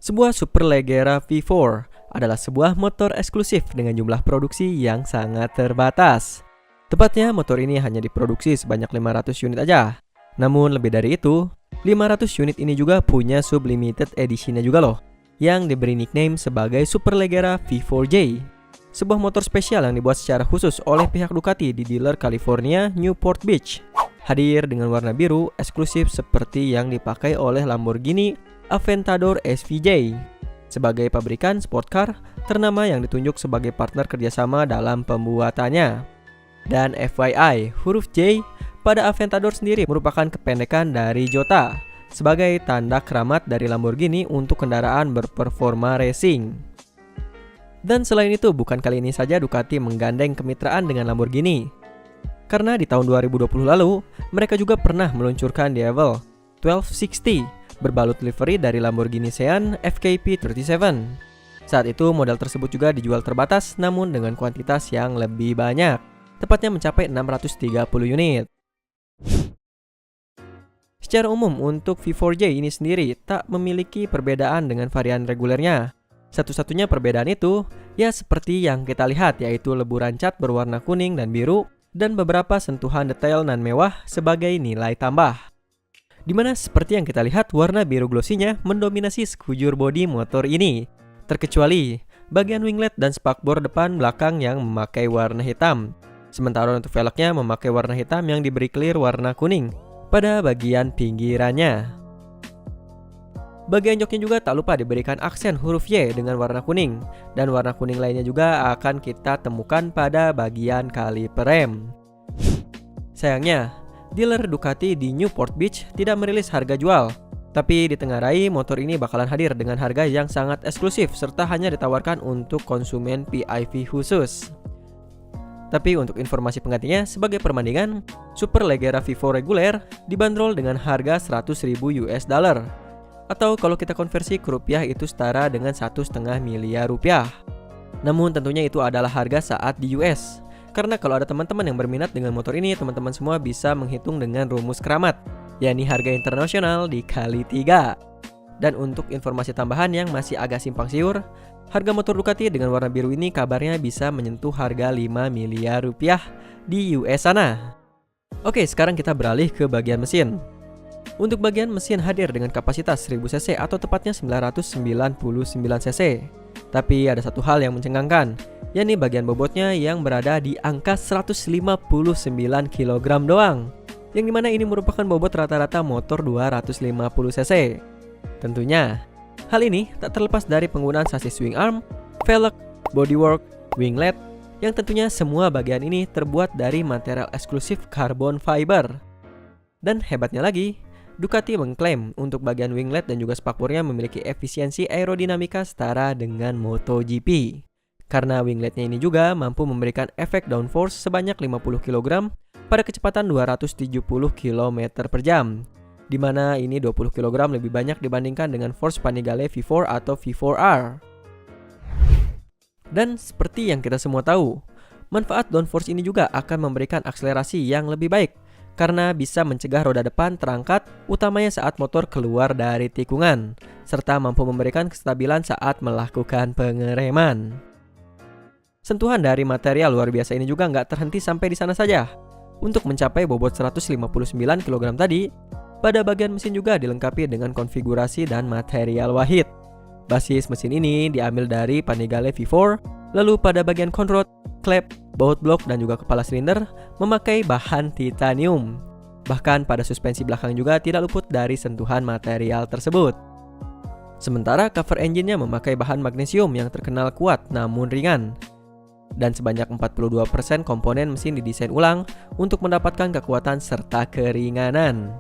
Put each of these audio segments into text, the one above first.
Sebuah Superleggera V4 adalah sebuah motor eksklusif dengan jumlah produksi yang sangat terbatas. Tepatnya motor ini hanya diproduksi sebanyak 500 unit aja. Namun lebih dari itu, 500 unit ini juga punya sublimited editionnya juga loh, yang diberi nickname sebagai Superleggera V4J. Sebuah motor spesial yang dibuat secara khusus oleh pihak Ducati di dealer California, Newport Beach. Hadir dengan warna biru eksklusif seperti yang dipakai oleh Lamborghini Aventador SVJ. Sebagai pabrikan sport car ternama yang ditunjuk sebagai partner kerjasama dalam pembuatannya. Dan FYI, huruf J pada Aventador sendiri merupakan kependekan dari Jota, sebagai tanda keramat dari Lamborghini untuk kendaraan berperforma racing. Dan selain itu, bukan kali ini saja Ducati menggandeng kemitraan dengan Lamborghini. Karena di tahun 2020 lalu, mereka juga pernah meluncurkan Diavel 1260 berbalut livery dari Lamborghini Sian FKP37. Saat itu model tersebut juga dijual terbatas namun dengan kuantitas yang lebih banyak, tepatnya mencapai 630 unit. Secara umum untuk V4J ini sendiri tak memiliki perbedaan dengan varian regulernya. Satu-satunya perbedaan itu ya seperti yang kita lihat, yaitu leburan cat berwarna kuning dan biru dan beberapa sentuhan detail nan mewah sebagai nilai tambah. Dimana seperti yang kita lihat, warna biru glossinya mendominasi sekujur bodi motor ini, terkecuali bagian winglet dan spakbor depan belakang yang memakai warna hitam. Sementara untuk velgnya memakai warna hitam yang diberi clear warna kuning pada bagian pinggirannya. Bagian joknya juga tak lupa diberikan aksen huruf Y dengan warna kuning, dan warna kuning lainnya juga akan kita temukan pada bagian kaliper rem. Sayangnya, dealer Ducati di Newport Beach tidak merilis harga jual, tapi ditengarai motor ini bakalan hadir dengan harga yang sangat eksklusif serta hanya ditawarkan untuk konsumen PIV khusus. Tapi untuk informasi penggantinya, sebagai perbandingan, Superleggera V4 reguler dibanderol dengan harga 100.000 US dollar. Atau kalau kita konversi ke rupiah itu setara dengan 1,5 miliar rupiah. Namun tentunya itu adalah harga saat di US. Karena kalau ada teman-teman yang berminat dengan motor ini, teman-teman semua bisa menghitung dengan rumus keramat, yakni harga internasional dikali 3. Dan untuk informasi tambahan yang masih agak simpang siur, harga motor Ducati dengan warna biru ini kabarnya bisa menyentuh harga 5 miliar rupiah di US sana. Oke, sekarang kita beralih ke bagian mesin. Untuk bagian mesin hadir dengan kapasitas 1000 cc atau tepatnya 999 cc. Tapi ada satu hal yang mencengangkan, yakni bagian bobotnya yang berada di angka 159 kg doang. Yang dimana ini merupakan bobot rata-rata motor 250 cc. Tentunya, hal ini tak terlepas dari penggunaan sasis swing arm, velg, bodywork, winglet, yang tentunya semua bagian ini terbuat dari material eksklusif carbon fiber. Dan hebatnya lagi, Ducati mengklaim untuk bagian winglet dan juga spakbornya memiliki efisiensi aerodinamika setara dengan MotoGP. Karena wingletnya ini juga mampu memberikan efek downforce sebanyak 50 kg pada kecepatan 270 km per jam. Dimana ini 20 kg lebih banyak dibandingkan dengan force Panigale V4 atau V4R. Dan seperti yang kita semua tahu, manfaat downforce ini juga akan memberikan akselerasi yang lebih baik karena bisa mencegah roda depan terangkat, utamanya saat motor keluar dari tikungan, serta mampu memberikan kestabilan saat melakukan pengereman. Sentuhan dari material luar biasa ini juga nggak terhenti sampai di sana saja. Untuk mencapai bobot 159 kg tadi, pada bagian mesin juga dilengkapi dengan konfigurasi dan material wahid. Basis mesin ini diambil dari Panigale V4, lalu pada bagian conrod, klep, baut blok dan juga kepala silinder memakai bahan titanium. Bahkan pada suspensi belakang juga tidak luput dari sentuhan material tersebut. Sementara cover engine-nya memakai bahan magnesium yang terkenal kuat namun ringan. Dan sebanyak 42% komponen mesin didesain ulang untuk mendapatkan kekuatan serta keringanan.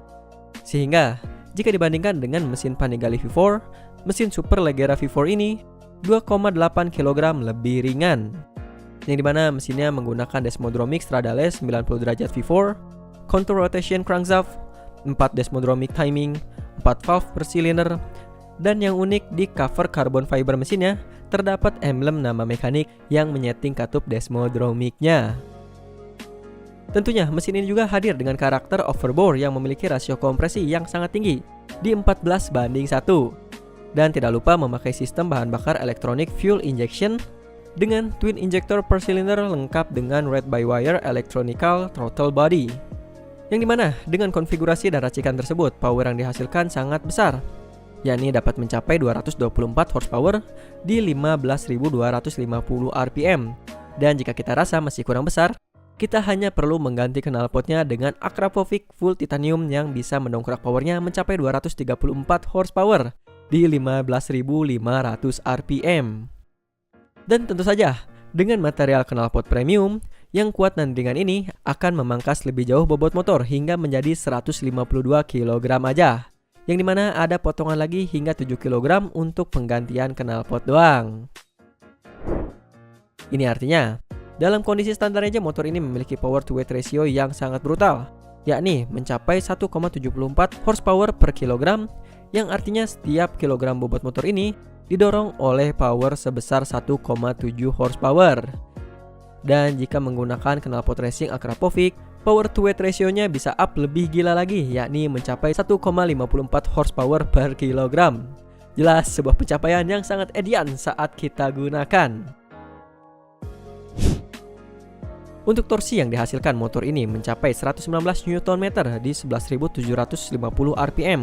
Sehingga jika dibandingkan dengan mesin Panigale V4, mesin Superleggera V4 ini 2,8 kg lebih ringan. Yang dimana mesinnya menggunakan Desmodromic Stradale 90 derajat V4, contour rotation crankshaft, 4 Desmodromic timing, 4 valve per silinder, dan yang unik di cover carbon fiber mesinnya terdapat emblem nama mekanik yang menyeting katup Desmodromicnya. Tentunya mesin ini juga hadir dengan karakter overbore yang memiliki rasio kompresi yang sangat tinggi di 14:1. Dan tidak lupa memakai sistem bahan bakar elektronik fuel injection dengan twin injector per cylinder lengkap dengan red by wire electronical throttle body. Yang dimana dengan konfigurasi dan racikan tersebut, power yang dihasilkan sangat besar, yakni dapat mencapai 224 horsepower di 15.250 rpm. Dan jika kita rasa masih kurang besar, kita hanya perlu mengganti knalpotnya dengan Akrapovic full titanium yang bisa mendongkrak powernya mencapai 234 horsepower di 15.500 rpm. Dan tentu saja, dengan material knalpot premium yang kuat dan ringan ini akan memangkas lebih jauh bobot motor hingga menjadi 152 kg aja. Yang dimana ada potongan lagi hingga 7 kg untuk penggantian knalpot doang. Ini artinya, dalam kondisi standar aja motor ini memiliki power to weight ratio yang sangat brutal, yakni mencapai 1,74 horsepower per kilogram, yang artinya setiap kilogram bobot motor ini didorong oleh power sebesar 1,7 horsepower. Dan jika menggunakan knalpot racing Akrapovic, power to weight ratio-nya bisa up lebih gila lagi, yakni mencapai 1,54 horsepower per kilogram. Jelas sebuah pencapaian yang sangat edian saat kita gunakan. Untuk torsi yang dihasilkan motor ini mencapai 119 Nm di 11.750 rpm.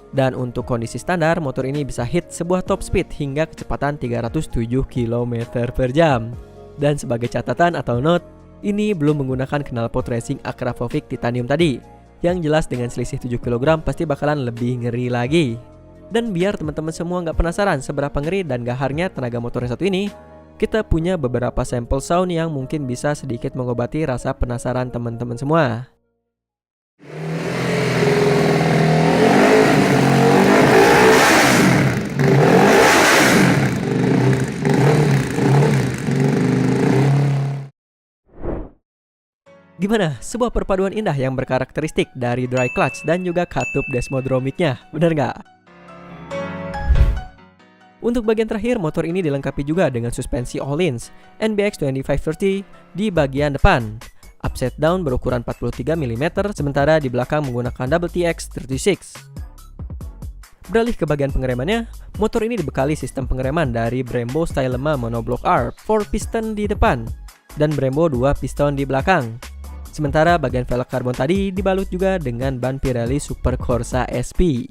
Dan untuk kondisi standar, motor ini bisa hit sebuah top speed hingga kecepatan 307 km per jam. Dan sebagai catatan atau note, ini belum menggunakan knalpot racing Akrapovic titanium tadi. Yang jelas dengan selisih 7 kg pasti bakalan lebih ngeri lagi. Dan biar teman-teman semua nggak penasaran seberapa ngeri dan gaharnya tenaga motor yang satu ini, kita punya beberapa sampel sound yang mungkin bisa sedikit mengobati rasa penasaran teman-teman semua. Gimana? Sebuah perpaduan indah yang berkarakteristik dari dry clutch dan juga katup desmodromicnya, bener nggak? Untuk bagian terakhir, motor ini dilengkapi juga dengan suspensi Öhlins NBX 2530 di bagian depan, upside down berukuran 43 mm, sementara di belakang menggunakan WTX36. Beralih ke bagian pengeremannya, motor ini dibekali sistem pengereman dari Brembo Stylema Monoblock R 4 piston di depan dan Brembo 2 piston di belakang. Sementara bagian velg karbon tadi dibalut juga dengan ban Pirelli Super Corsa SP.